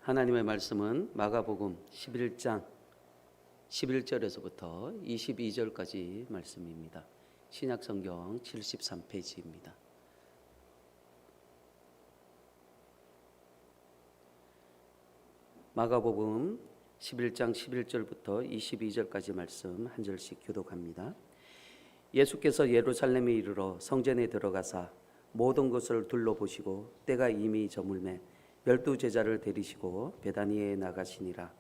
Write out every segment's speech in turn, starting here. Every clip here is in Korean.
하나님의 말씀은 마가복음 11장 11절에서부터 22절까지 말씀입니다. 신약성경 73페이지입니다. 마가복음 11장 11절부터 22절까지 말씀 한 절씩 교독합니다. 예수께서 예루살렘에 이르러 성전에 들어가사 모든 것을 둘러보시고 때가 이미 저물매 12 제자를 데리시고 베다니에 나가시니라.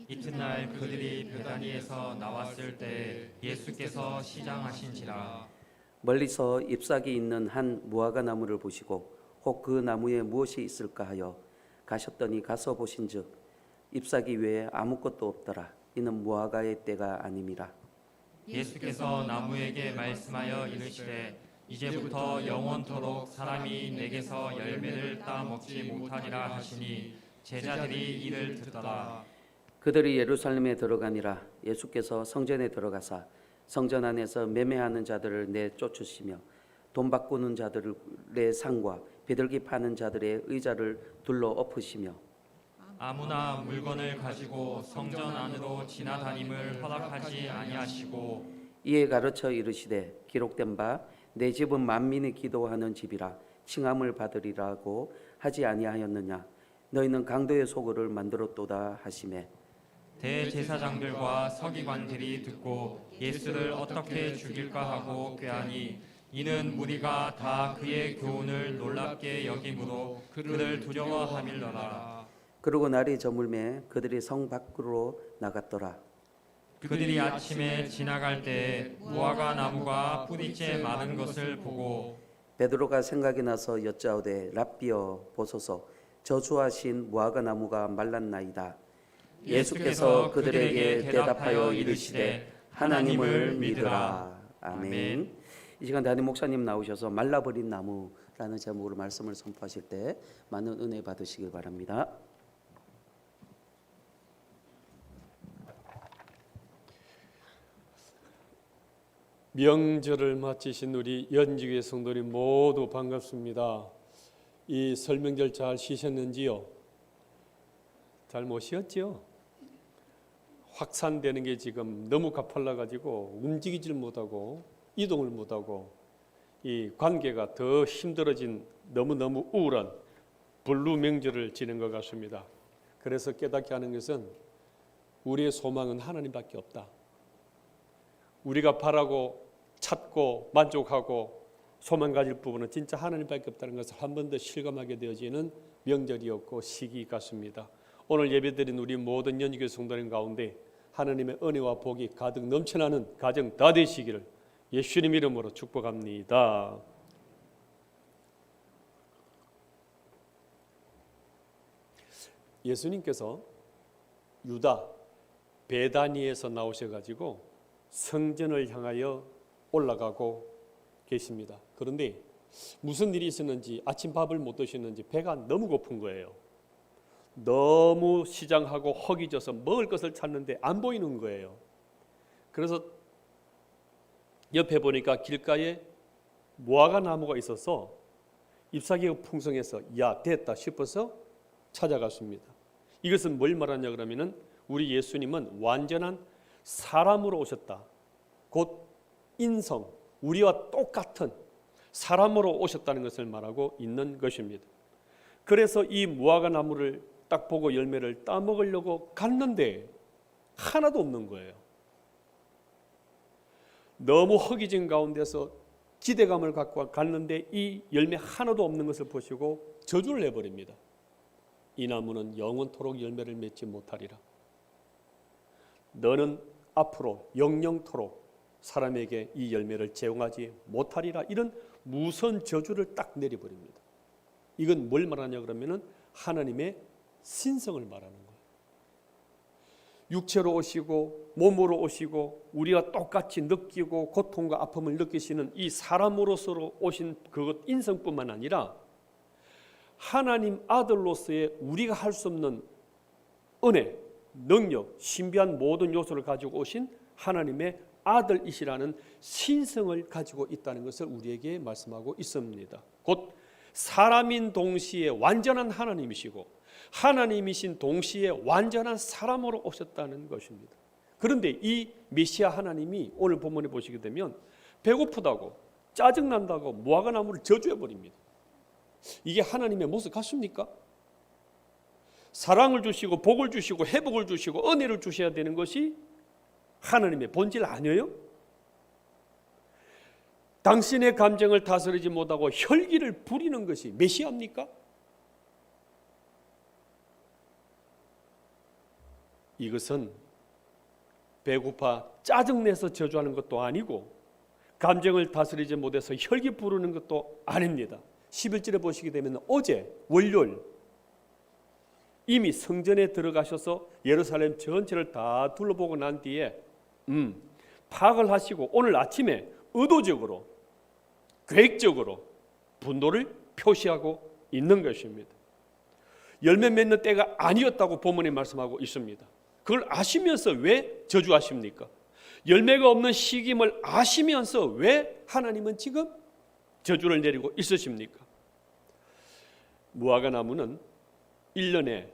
이튿날 그들이 베다니에서 나왔을 때 예수께서 시장하신지라. 멀리서 잎사귀 있는 한 무화과 나무를 보시고 혹 그 나무에 무엇이 있을까 하여 가셨더니 가서 보신즉 잎사귀 외에 아무것도 없더라. 이는 무화과의 때가 아님이라. 예수께서 나무에게 말씀하여 이르시되 이제부터 영원토록 사람이 내게서 열매를 따 먹지 못하리라 하시니 제자들이 이를 듣더라. 그들이 예루살렘에 들어가니라. 예수께서 성전에 들어가사 성전 안에서 매매하는 자들을 내쫓으시며 돈 바꾸는 자들의 상과 비둘기 파는 자들의 의자를 둘러 엎으시며 아무나 물건을 가지고 성전 안으로 지나다님을 허락하지 아니하시고 이에 가르쳐 이르시되 기록된 바 내 집은 만민이 기도하는 집이라 칭함을 받으리라고 하지 아니하였느냐. 너희는 강도의 소굴을 만들었도다 하시매 대제사장들과 서기관들이 듣고 예수를 어떻게 죽일까 하고 꾀하니 이는 무리가 다 그의 교훈을 놀랍게 여김으로 그를 두려워하밀러라. 그러고 날이 저물매 그들이 성 밖으로 나갔더라. 그들이 아침에 지나갈 때 무화과 나무가 뿌리째 마른 것을 보고 베드로가 생각이 나서 여짜오되 랍비여 보소서 저주하신 무화과 나무가 말랐나이다. 예수께서 그들에게 대답하여 이르시되 하나님을 믿으라. 아멘. 이 시간 담임 목사님 나오셔서 말라버린 나무라는 제목으로 말씀을 선포하실 때 많은 은혜 받으시길 바랍니다. 명절을 마치신 우리 연지교회 성도님 모두 반갑습니다. 이 설명절 잘 쉬셨는지요? 잘 못 쉬었지요? 확산되는 게 지금 너무 가팔라 가지고 움직이질 못하고 이동을 못하고 이 관계가 더 힘들어진 너무너무 우울한 블루 명절을 지낸 것 같습니다. 그래서 깨닫게 하는 것은 우리의 소망은 하나님밖에 없다. 우리가 바라고 찾고 만족하고 소망 가질 부분은 진짜 하나님밖에 없다는 것을 한 번 더 실감하게 되어지는 명절이었고 시기 같습니다. 오늘 예배드린 우리 모든 연주교 성도님 가운데 하나님의 은혜와 복이 가득 넘쳐나는 가정 다 되시기를 예수님 이름으로 축복합니다. 예수님께서 유다 베다니에서 나오셔가지고 성전을 향하여 올라가고 계십니다. 그런데 무슨 일이 있었는지 아침 밥을 못 드셨는지 배가 너무 고픈 거예요. 너무 시장하고 허기져서 먹을 것을 찾는데 안 보이는 거예요. 그래서 옆에 보니까 길가에 무화과 나무가 있어서 잎사귀가 풍성해서 야 됐다 싶어서 찾아갔습니다. 이것은 뭘 말하냐 그러면은 우리 예수님은 완전한 사람으로 오셨다. 곧 인성, 우리와 똑같은 사람으로 오셨다는 것을 말하고 있는 것입니다. 그래서 이 무화과 나무를 딱 보고 열매를 따먹으려고 갔는데 하나도 없는 거예요. 너무 허기진 가운데서 기대감을 갖고 갔는데 이 열매 하나도 없는 것을 보시고 저주를 내버립니다. 이 나무는 영원토록 열매를 맺지 못하리라. 너는 앞으로 영영토록 사람에게 이 열매를 제공하지 못하리라. 이런 무선 저주를 딱 내려버립니다. 이건 뭘 말하냐 그러면은 하나님의 신성을 말하는 거예요. 육체로 오시고 몸으로 오시고 우리와 똑같이 느끼고 고통과 아픔을 느끼시는 이 사람으로서 오신 그것 인성뿐만 아니라 하나님 아들로서의 우리가 할 수 없는 은혜, 능력, 신비한 모든 요소를 가지고 오신 하나님의 아들이시라는 신성을 가지고 있다는 것을 우리에게 말씀하고 있습니다. 곧 사람인 동시에 완전한 하나님이시고 하나님이신 동시에 완전한 사람으로 오셨다는 것입니다. 그런데 이 메시아 하나님이 오늘 본문에 보시게 되면 배고프다고 짜증난다고 무화과 나무를 저주해 버립니다. 이게 하나님의 모습 같습니까? 사랑을 주시고 복을 주시고 회복을 주시고 은혜를 주셔야 되는 것이 하나님의 본질 아니에요? 당신의 감정을 다스리지 못하고 혈기를 부리는 것이 메시아입니까? 이것은 배고파 짜증내서 저주하는 것도 아니고 감정을 다스리지 못해서 혈기 부르는 것도 아닙니다. 11절에 보시게 되면 어제 월요일 이미 성전에 들어가셔서 예루살렘 전체를 다 둘러보고 난 뒤에 파악을 하시고 오늘 아침에 의도적으로 계획적으로 분노를 표시하고 있는 것입니다. 열매 맺는 때가 아니었다고 본문에 말씀하고 있습니다. 그걸 아시면서 왜 저주하십니까? 열매가 없는 시기임을 아시면서 왜 하나님은 지금 저주를 내리고 있으십니까? 무화과 나무는 1년에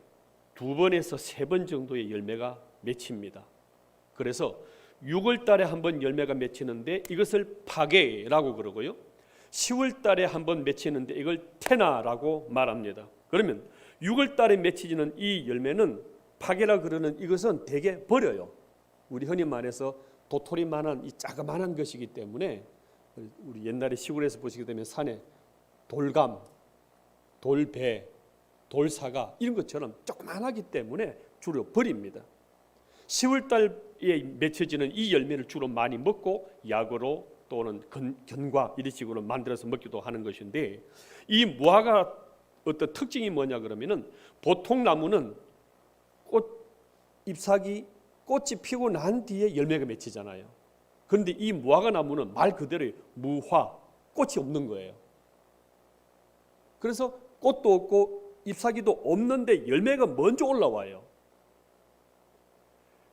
2번에서 3번 정도의 열매가 맺힙니다. 그래서 6월 달에 한 번 열매가 맺히는데 이것을 파게라고 그러고요. 10월 달에 한 번 맺히는데 이걸 테나라고 말합니다. 그러면 6월 달에 맺히는 이 열매는 파게라 그러는 이것은 대개 버려요. 우리 흔히 말해서 도토리만한 이 자그마한 것이기 때문에 우리 옛날에 시골에서 보시게 되면 산에 돌감, 돌배, 돌사과 이런 것처럼 조그만하기 때문에 주로 버립니다. 10월 달에 맺혀지는 이 열매를 주로 많이 먹고 약으로 또는 견과 이런 식으로 만들어서 먹기도 하는 것인데 이 무화과 어떤 특징이 뭐냐 그러면은 보통 나무는 잎사귀 꽃이 피고 난 뒤에 열매가 맺히잖아요. 그런데 이 무화과 나무는 말 그대로 무화, 꽃이 없는 거예요. 그래서 꽃도 없고 잎사귀도 없는데 열매가 먼저 올라와요.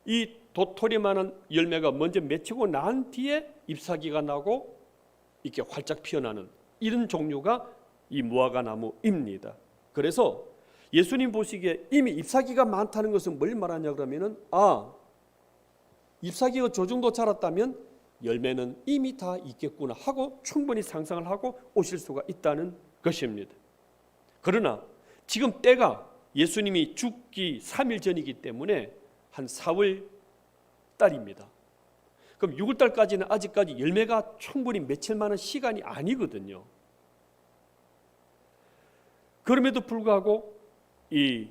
이 도토리만한 열매가 먼저 맺히고 난 뒤에 잎사귀가 나고 이렇게 활짝 피어나는 이런 종류가 이 무화과 나무입니다. 그래서 예수님 보시기에 이미 잎사귀가 많다는 것은 뭘 말하냐 그러면은 잎사귀가 저 정도 자랐다면 열매는 이미 다 있겠구나 하고 충분히 상상을 하고 오실 수가 있다는 것입니다. 그러나 지금 때가 예수님이 죽기 3일 전이기 때문에 한 4월 달입니다. 그럼 6월 달까지는 아직까지 열매가 충분히 맺힐 만한 시간이 아니거든요. 그럼에도 불구하고 이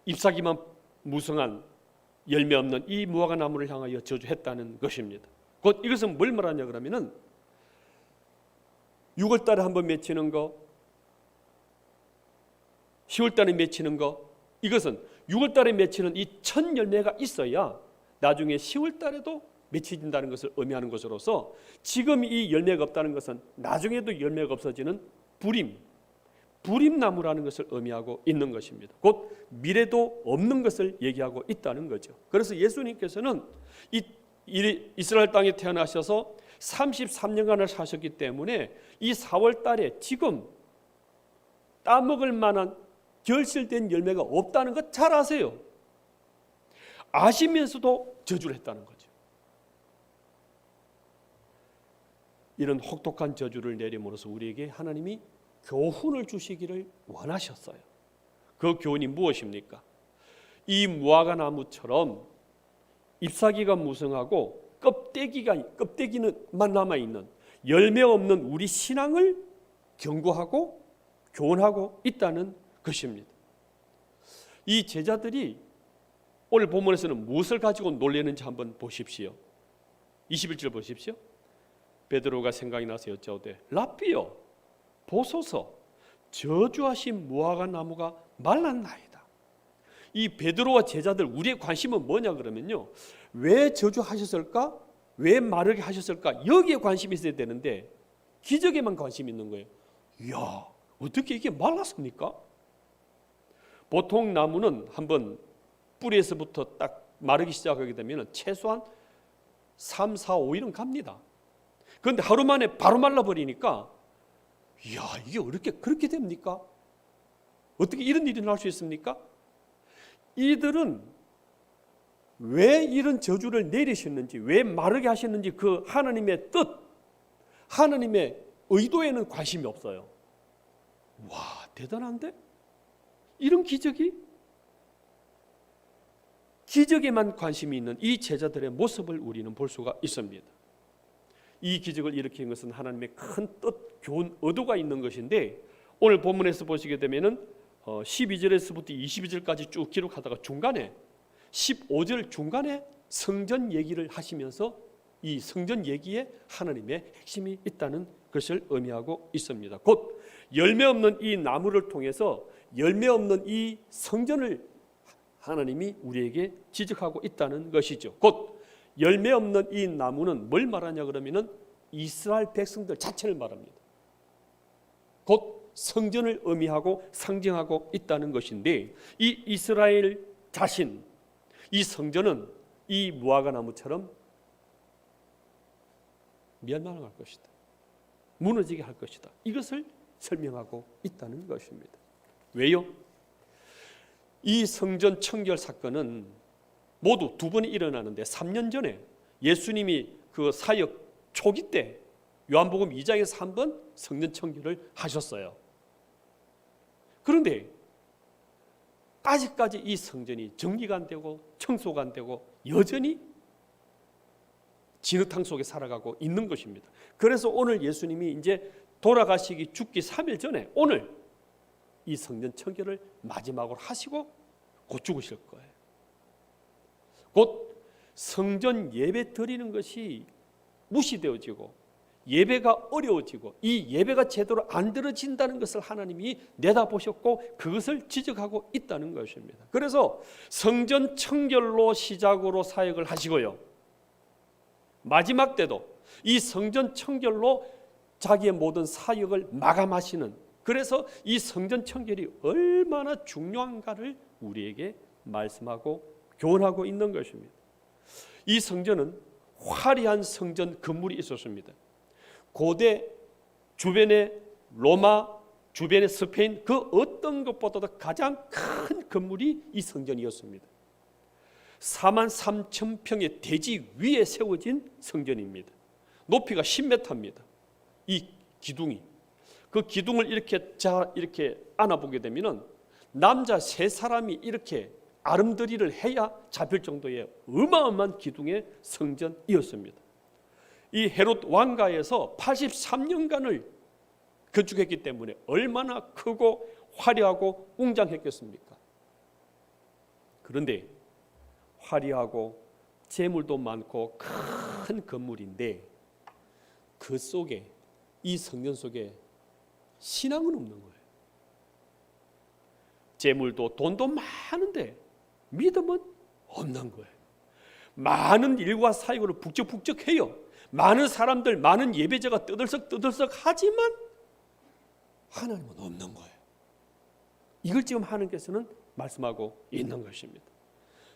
잎사귀만 무성한 열매 없는 이 무화과 나무를 향하여 저주했다는 것입니다. 곧 이것은 뭘 말하냐 그러면은 6월 달에 한번 맺히는 거, 10월 달에 맺히는 거, 이것은 6월 달에 맺히는 이 첫 열매가 있어야 나중에 10월 달에도 맺혀진다는 것을 의미하는 것으로서 지금 이 열매가 없다는 것은 나중에도 열매가 없어지는 불임나무라는 것을 의미하고 있는 것입니다. 곧 미래도 없는 것을 얘기하고 있다는 거죠. 그래서 예수님께서는 이스라엘 땅에 태어나셔서 33년간을 사셨기 때문에 이 4월 달에 지금 따먹을 만한 결실된 열매가 없다는 것 잘 아세요. 아시면서도 저주를 했다는 거죠. 이런 혹독한 저주를 내림으로써 우리에게 하나님이 교훈을 주시기를 원하셨어요. 그 교훈이 무엇입니까? 이 무화과 나무처럼 잎사귀가 무성하고 껍데기만 남아있는 열매 없는 우리 신앙을 경고하고 교훈하고 있다는 것입니다. 이 제자들이 오늘 본문에서는 무엇을 가지고 놀라는지 한번 보십시오. 21절 보십시오. 베드로가 생각이 나서 여짜오되 랍비여 보소서 저주하신 무화과 나무가 말랐나이다. 이 베드로와 제자들 우리의 관심은 뭐냐 그러면요, 왜 저주하셨을까? 왜 마르게 하셨을까? 여기에 관심이 있어야 되는데 기적에만 관심이 있는 거예요. 이야, 어떻게 이게 말랐습니까? 보통 나무는 한번 뿌리에서부터 딱 마르기 시작하게 되면 최소한 3, 4, 5일은 갑니다. 그런데 하루 만에 바로 말라버리니까 이야, 이게 그렇게 됩니까? 어떻게 이런 일이 날 수 있습니까? 이들은 왜 이런 저주를 내리셨는지, 왜 마르게 하셨는지 그 하나님의 뜻, 하나님의 의도에는 관심이 없어요. 와, 대단한데? 이런 기적에만 관심이 있는 이 제자들의 모습을 우리는 볼 수가 있습니다. 이 기적을 일으킨 것은 하나님의 큰 뜻, 교훈, 의도가 있는 것인데, 오늘 본문에서 보시게 되면은 12절에서부터 22절까지 쭉 기록하다가 중간에 15절 중간에 성전 얘기를 하시면서 이 성전 얘기에 하나님의 핵심이 있다는 것을 의미하고 있습니다. 곧 열매 없는 이 나무를 통해서 열매 없는 이 성전을 하나님이 우리에게 지적하고 있다는 것이죠. 곧 열매 없는 이 나무는 뭘 말하냐 그러면은 이스라엘 백성들 자체를 말합니다. 곧 성전을 의미하고 상징하고 있다는 것인데, 이 이스라엘 자신, 이 성전은 이 무화과 나무처럼 멸망할 것이다, 무너지게 할 것이다, 이것을 설명하고 있다는 것입니다. 왜요? 이 성전 청결 사건은 모두 두 번이 일어나는데, 3년 전에 예수님이 그 사역 초기 때 요한복음 2장에서 한 번 성전 청결을 하셨어요. 그런데 아직까지 이 성전이 정리가 안 되고 청소가 안 되고 여전히 진흙탕 속에 살아가고 있는 것입니다. 그래서 오늘 예수님이 이제 돌아가시기 죽기 3일 전에 오늘 이 성전 청결을 마지막으로 하시고 곧 죽으실 거예요. 곧 성전 예배 드리는 것이 무시되어지고 예배가 어려워지고 이 예배가 제대로 안 드려진다는 것을 하나님이 내다보셨고 그것을 지적하고 있다는 것입니다. 그래서 성전 청결로 시작으로 사역을 하시고요, 마지막 때도 이 성전 청결로 자기의 모든 사역을 마감하시는, 그래서 이 성전 청결이 얼마나 중요한가를 우리에게 말씀하고 교훈하고 있는 것입니다. 이 성전은 화려한 성전 건물이 있었습니다. 고대 주변에 로마, 주변에 스페인, 그 어떤 것보다도 가장 큰 건물이 이 성전이었습니다. 43,000평의 대지 위에 세워진 성전입니다. 높이가 10m입니다. 이 기둥이, 그 기둥을 이렇게 안아보게 되면은 남자 3사람이 이렇게 아름드리를 해야 잡힐 정도의 어마어마한 기둥의 성전이었습니다. 이 헤롯 왕가에서 83년간을 건축했기 때문에 얼마나 크고 화려하고 웅장했겠습니까? 그런데 화려하고 재물도 많고 큰 건물인데 그 속에, 이 성전 속에 신앙은 없는 거예요. 재물도 돈도 많은데 믿음은 없는 거예요. 많은 일과 사역으로 북적북적해요. 많은 사람들, 많은 예배자가 떠들썩 하지만 하나님은 없는 거예요. 이걸 지금 하나님께서는 말씀하고 있는 것입니다.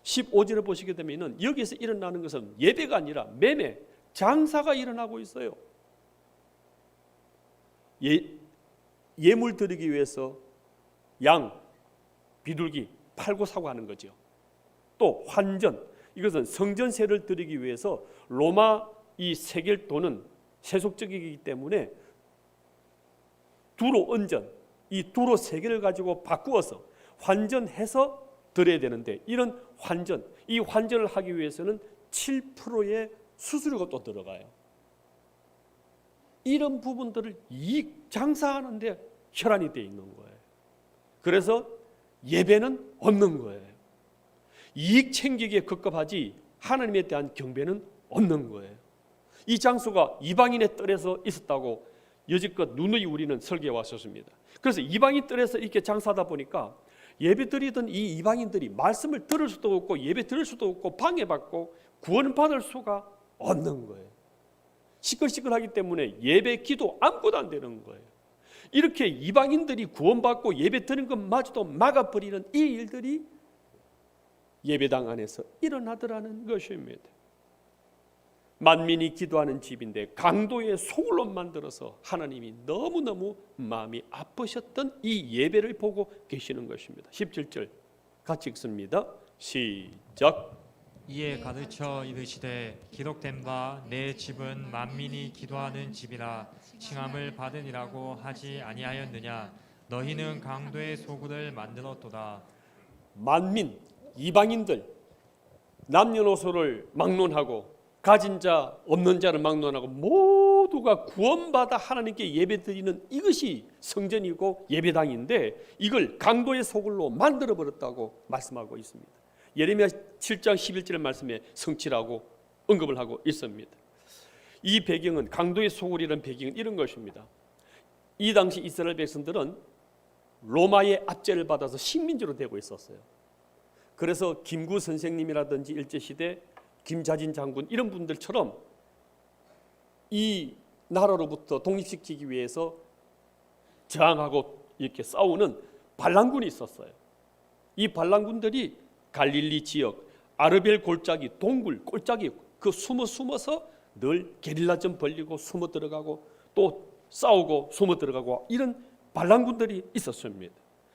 15절을 보시게 되면 여기서 일어나는 것은 예배가 아니라 매매, 장사가 일어나고 있어요. 예물 드리기 위해서 양, 비둘기 팔고 사고 하는 거죠. 또 환전, 이것은 성전세를 드리기 위해서 로마 이 세겔 돈은 세속적이기 때문에 두로 은전, 이 두로 세겔을 가지고 바꾸어서 환전해서 드려야 되는데, 이런 환전, 이 환전을 하기 위해서는 7%의 수수료가 또 들어가요. 이런 부분들을 이익 장사하는데 혈안이 되어 있는 거예요. 그래서 예배는 없는 거예요. 이익 챙기기에 급급하지 하나님에 대한 경배는 없는 거예요. 이 장소가 이방인의 뜰에서 있었다고 여지껏 누누이 우리는 설교해 왔었습니다. 그래서 이방인 뜰에서 이렇게 장사하다 보니까 예배 드리던 이 이방인들이 말씀을 들을 수도 없고 예배 들을 수도 없고 방해받고 구원받을 수가 없는 거예요. 시끌시끌하기 때문에 예배, 기도 아무것도 안 되는 거예요. 이렇게 이방인들이 구원받고 예배 드리는 것마저도 막아버리는 이 일들이 예배당 안에서 일어나더라는 것입니다. 만민이 기도하는 집인데 강도의 소굴로 만들어서 하나님이 너무너무 마음이 아프셨던 이 예배를 보고 계시는 것입니다. 17절 같이 읽습니다. 시작. 이에 가르쳐 이르시되 기록된 바 내 집은 만민이 기도하는 집이라 칭함을 받으니라고 하지 아니하였느냐. 너희는 강도의 소굴을 만들었도다. 만민, 이방인들, 남녀노소를 막론하고 가진 자 없는 자를 막론하고 모두가 구원받아 하나님께 예배드리는 이것이 성전이고 예배당인데 이걸 강도의 소굴로 만들어버렸다고 말씀하고 있습니다. 예레미야 7장 11절 말씀에 성취라고 언급을 하고 있습니다. 이 배경은 강도의 소굴이라는 배경은 이런 것입니다. 이 당시 이스라엘 백성들은 로마의 압제를 받아서 식민지로 되고 있었어요. 그래서 김구 선생님이라든지 일제시대 김자진 장군 이런 분들처럼 이 나라로부터 독립시키기 위해서 저항하고 이렇게 싸우는 반란군이 있었어요. 이 반란군들이 갈릴리 지역, 아르벨 골짜기, 동굴, 골짜기 그 숨어서 늘 게릴라전 벌리고 숨어 들어가고 또 싸우고 숨어 들어가고 이런 반란군들이 있었습니다.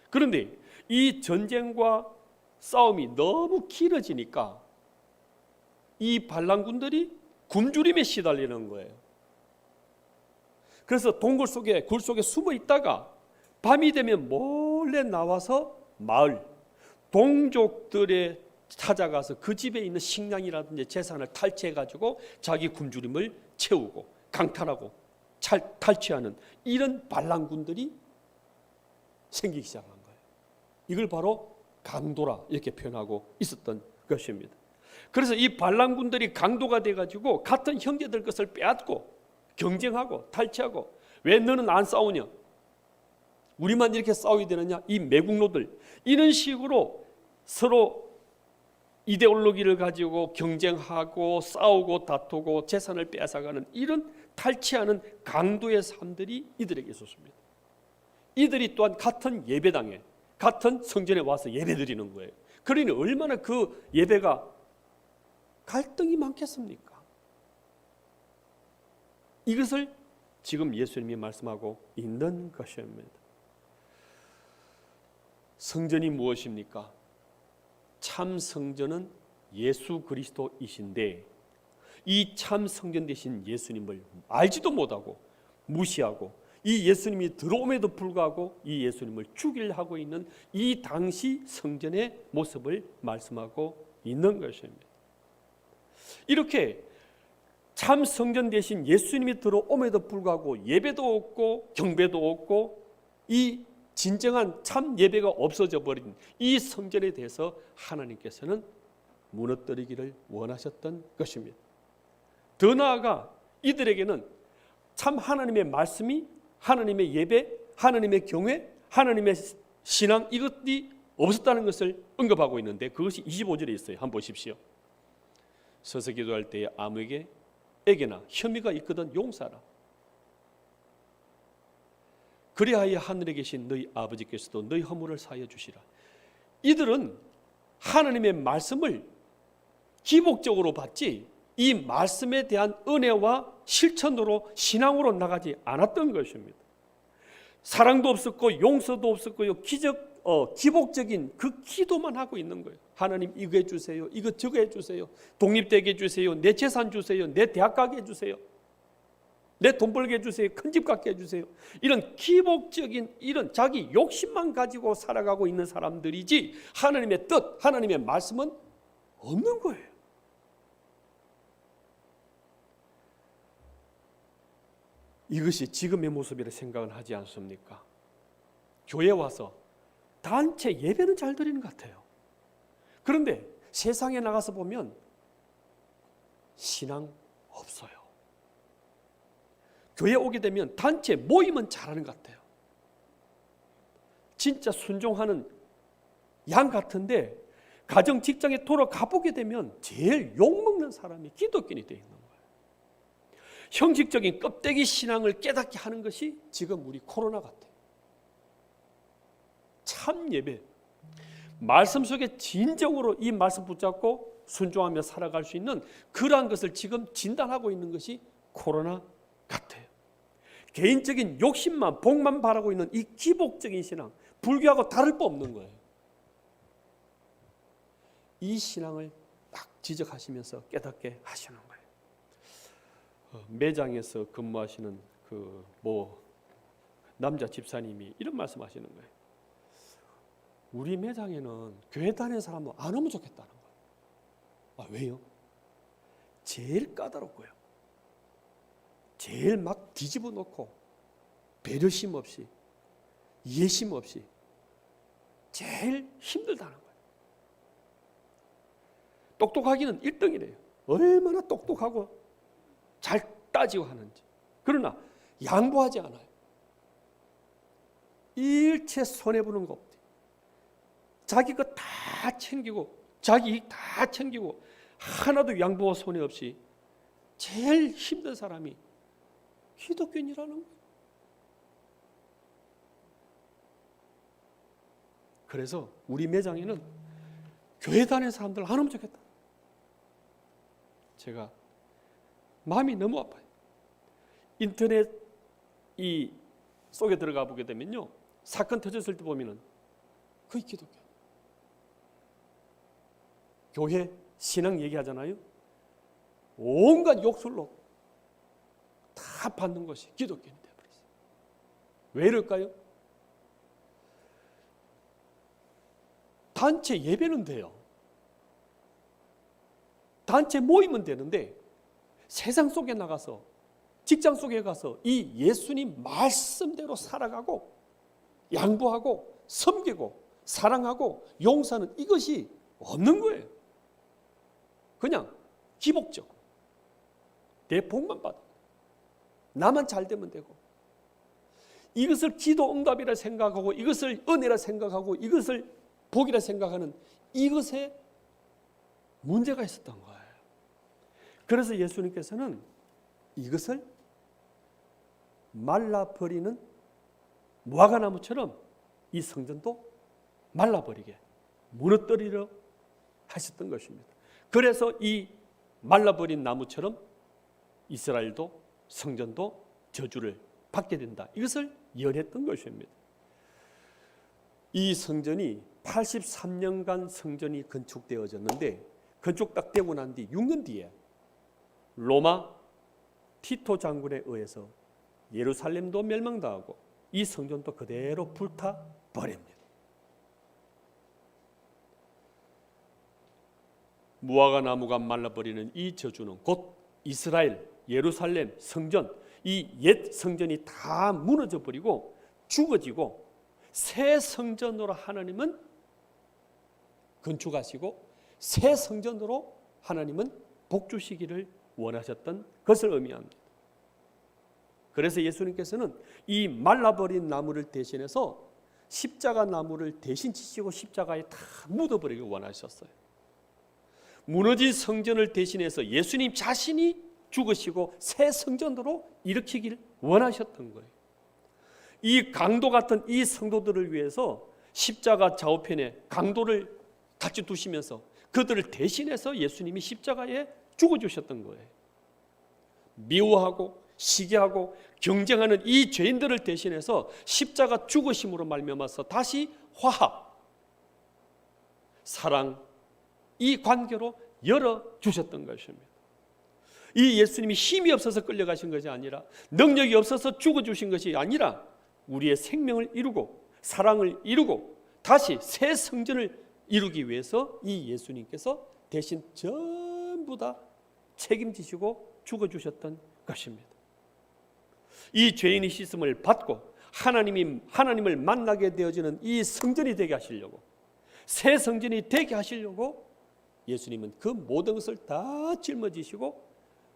그런데 이 전쟁과 싸움이 너무 길어지니까 이 반란군들이 굶주림에 시달리는 거예요. 그래서 동굴 속에 굴 속에 숨어 있다가 밤이 되면 몰래 나와서 마을 동족들에 찾아가서 그 집에 있는 식량이라든지 재산을 탈취해 가지고 자기 굶주림을 채우고 강탈하고 탈취하는 이런 반란군들이 생기기 시작한 거예요. 이걸 바로 강도라 이렇게 표현하고 있었던 것입니다. 그래서 이 반란군들이 강도가 돼가지고 같은 형제들 것을 빼앗고 경쟁하고 탈취하고 왜 너는 안 싸우냐? 우리만 이렇게 싸워야 되느냐? 이 매국노들 이런 식으로 서로 이데올로기를 가지고 경쟁하고 싸우고 다투고 재산을 빼앗아가는 이런 탈취하는 강도의 삶들이 이들에게 있었습니다. 이들이 또한 같은 예배당에 같은 성전에 와서 예배드리는 거예요. 그러니 얼마나 그 예배가 갈등이 많겠습니까? 이것을 지금 예수님이 말씀하고 있는 것입니다. 성전이 무엇입니까? 참 성전은 예수 그리스도이신데 이 참 성전 되신 예수님을 알지도 못하고 무시하고 이 예수님이 들어옴에도 불구하고 이 예수님을 죽이려 하고 있는 이 당시 성전의 모습을 말씀하고 있는 것입니다. 이렇게 참 성전 되신 예수님이 들어옴에도 불구하고 예배도 없고 경배도 없고 이 진정한 참 예배가 없어져 버린 이 성전에 대해서 하나님께서는 무너뜨리기를 원하셨던 것입니다. 더 나아가 이들에게는 참 하나님의 말씀이 하나님의 예배, 하나님의 경외, 하나님의 신앙 이것이 없었다는 것을 언급하고 있는데 그것이 25절에 있어요. 한번 보십시오. 서서 기도할 때에 아무에게나 혐의가 있거든 용서하라. 그리하여 하늘에 계신 너희 아버지께서도 너희 허물을 사하여 주시라. 이들은 하나님의 말씀을 기복적으로 받지 이 말씀에 대한 은혜와 실천으로 신앙으로 나가지 않았던 것입니다. 사랑도 없었고 용서도 없었고요. 기복적인 그 기도만 하고 있는 거예요. 하나님 이거 해주세요. 이거 저거 해주세요. 독립되게 해주세요. 내 재산 주세요. 내 대학 가게 해주세요. 내 돈 벌게 해주세요. 큰 집 갖게 해주세요. 이런 기복적인 이런 자기 욕심만 가지고 살아가고 있는 사람들이지 하나님의 뜻, 하나님의 말씀은 없는 거예요. 이것이 지금의 모습이라 생각은 하지 않습니까? 교회 와서 단체 예배는 잘 드리는 것 같아요. 그런데 세상에 나가서 보면 신앙 없어요. 교회 오게 되면 단체 모임은 잘하는 것 같아요. 진짜 순종하는 양 같은데 가정 직장에 돌아가 보게 되면 제일 욕먹는 사람이 기독교인이 되어 있는 거예요. 형식적인 껍데기 신앙을 깨닫게 하는 것이 지금 우리 코로나 같아요. 참 예배, 말씀 속에 진정으로 이 말씀 붙잡고 순종하며 살아갈 수 있는 그러한 것을 지금 진단하고 있는 것이 코로나 같아요. 개인적인 욕심만 복만 바라고 있는 이 기복적인 신앙, 불교하고 다를 바 없는 거예요. 이 신앙을 딱 지적하시면서 깨닫게 하시는 거예요. 매장에서 근무하시는 남자 집사님이 이런 말씀하시는 거예요. 우리 매장에는 교회 다니는 사람은 안 오면 좋겠다는 거예요. 아, 왜요? 제일 까다롭고요. 제일 막 뒤집어 놓고 배려심 없이 이해심 없이 제일 힘들다는 거예요. 똑똑하기는 1등이래요. 얼마나 똑똑하고 잘 따지고 하는지. 그러나 양보하지 않아요. 일체 손해보는 거 없대. 자기 거 다 챙기고 자기 이익 다 챙기고 하나도 양보와 손해 없이 제일 힘든 사람이 기독교인이라는 거예요. 그래서 우리 매장에는 교회 다니는 사람들 안 오면 좋겠다. 제가 마음이 너무 아파요. 인터넷 이 속에 들어가 보게 되면요, 사건 터졌을 때 보면은 거의 기독교, 교회 신앙 얘기하잖아요. 온갖 욕설로 다 받는 것이 기독교인이 되어버렸어요. 왜 이럴까요? 단체 예배는 돼요. 단체 모이면 되는데 세상 속에 나가서 직장 속에 가서 이 예수님 말씀대로 살아가고 양보하고 섬기고 사랑하고 용서하는 이것이 없는 거예요. 그냥 기복적, 내 복만 받아, 나만 잘 되면 되고, 이것을 기도 응답이라 생각하고 이것을 은혜라 생각하고 이것을 복이라 생각하는 이것에 문제가 있었던 거예요. 그래서 예수님께서는 이것을 말라버리는 무화과나무처럼 이 성전도 말라버리게 무너뜨리려 하셨던 것입니다. 그래서 이 말라버린 나무처럼 이스라엘도 성전도 저주를 받게 된다. 이것을 예언했던 것입니다. 이 성전이 83년간 성전이 건축되어졌는데 건축 딱 되고 난 뒤 6년 뒤에 로마 티토 장군에 의해서 예루살렘도 멸망당하고 이 성전도 그대로 불타버립니다. 무화과 나무가 말라버리는 이 저주는 곧 이스라엘, 예루살렘 성전, 이 옛 성전이 다 무너져 버리고 죽어지고 새 성전으로 하나님은 건축하시고 새 성전으로 하나님은 복 주시기를 원하셨던 것을 의미합니다. 그래서 예수님께서는 이 말라버린 나무를 대신해서 십자가 나무를 대신 치시고 십자가에 다 묻어버리길 원하셨어요. 무너진 성전을 대신해서 예수님 자신이 죽으시고 새 성전으로 일으키길 원하셨던 거예요. 이 강도 같은 이 성도들을 위해서 십자가 좌우편에 강도를 같이 두시면서 그들을 대신해서 예수님이 십자가에 죽어주셨던 거예요. 미워하고 시기하고 경쟁하는 이 죄인들을 대신해서 십자가 죽으심으로 말미암아서 다시 화합, 사랑, 이 관계로 열어주셨던 것입니다. 이 예수님이 힘이 없어서 끌려가신 것이 아니라 능력이 없어서 죽어주신 것이 아니라 우리의 생명을 이루고 사랑을 이루고 다시 새 성전을 이루기 위해서 이 예수님께서 대신 전부 다 책임지시고 죽어주셨던 것입니다. 이 죄인의 씻음을 받고 하나님을 만나게 되어지는 이 성전이 되게 하시려고, 새 성전이 되게 하시려고 예수님은 그 모든 것을 다 짊어지시고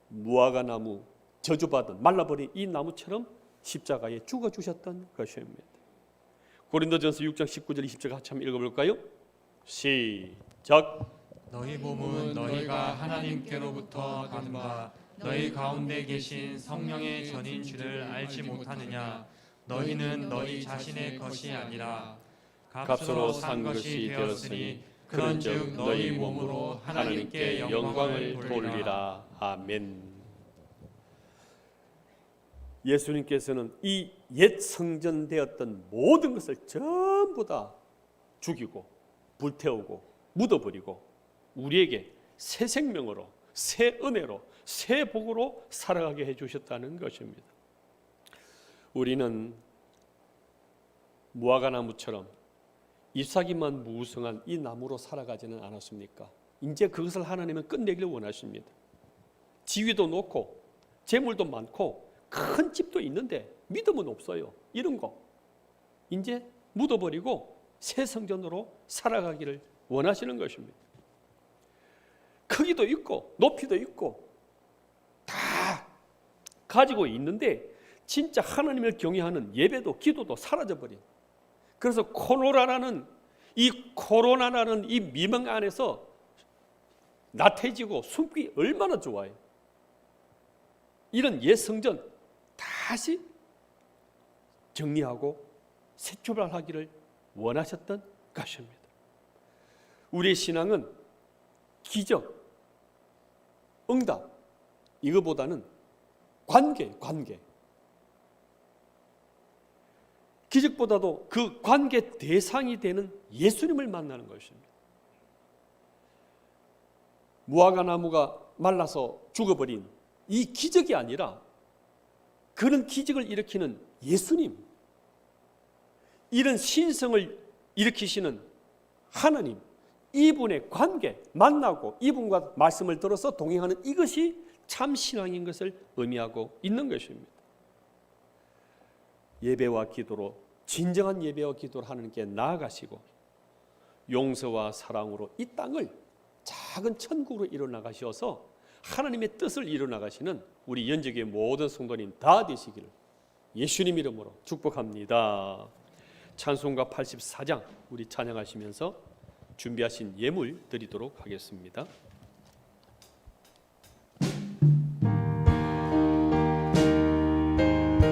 무화과 나무, 저주받은 말라버린 이 나무처럼 십자가에 죽어주셨던 것입니다. 고린도전서 6장 19절 20절 같이 한번 읽어볼까요? 시작. 너희 몸은 너희가 하나님께로부터 받은 바 너희 가운데 계신 성령의 전인 줄을 알지 못하느냐. 너희는 너희 자신의 것이 아니라 값으로 산 것이 되었으니 그런즉 너희 몸으로 하나님께 영광을 돌리라. 아멘. 예수님께서는 이 옛 성전되었던 모든 것을 전부 다 죽이고 불태우고 묻어버리고 우리에게 새 생명으로, 새 은혜로, 새 복으로 살아가게 해주셨다는 것입니다. 우리는 무화과나무처럼 잎사귀만 무성한 이 나무로 살아가지는 않았습니까? 이제 그것을 하나님은 끝내기를 원하십니다. 지위도 높고 재물도 많고 큰 집도 있는데 믿음은 없어요. 이런 거 이제 묻어버리고 새 성전으로 살아가기를 원하시는 것입니다. 크기도 있고 높이도 있고 다 가지고 있는데 진짜 하나님을 경외하는 예배도 기도도 사라져버린, 그래서 코로나라는 이 미명 안에서 나태해지고 숨기 얼마나 좋아요. 이런 옛 성전 다시 정리하고 새 출발하기를 원하셨던 것입니다. 우리의 신앙은 기적, 응답 이거보다는 관계. 기적보다도 그 관계 대상이 되는 예수님을 만나는 것입니다. 무화과나무가 말라서 죽어버린 이 기적이 아니라 그런 기적을 일으키는 예수님, 이런 신성을 일으키시는 하나님, 이분의 관계, 만나고 이분과 말씀을 들어서 동행하는 이것이 참 신앙인 것을 의미하고 있는 것입니다. 예배와 기도로, 진정한 예배와 기도로 하나님께 나아가시고 용서와 사랑으로 이 땅을 작은 천국으로 이뤄나가셔서 하나님의 뜻을 이뤄나가시는 우리 연적의 모든 성도님 다 되시기를 예수님 이름으로 축복합니다. 찬송가 84장 우리 찬양하시면서 준비하신 예물 드리도록 하겠습니다.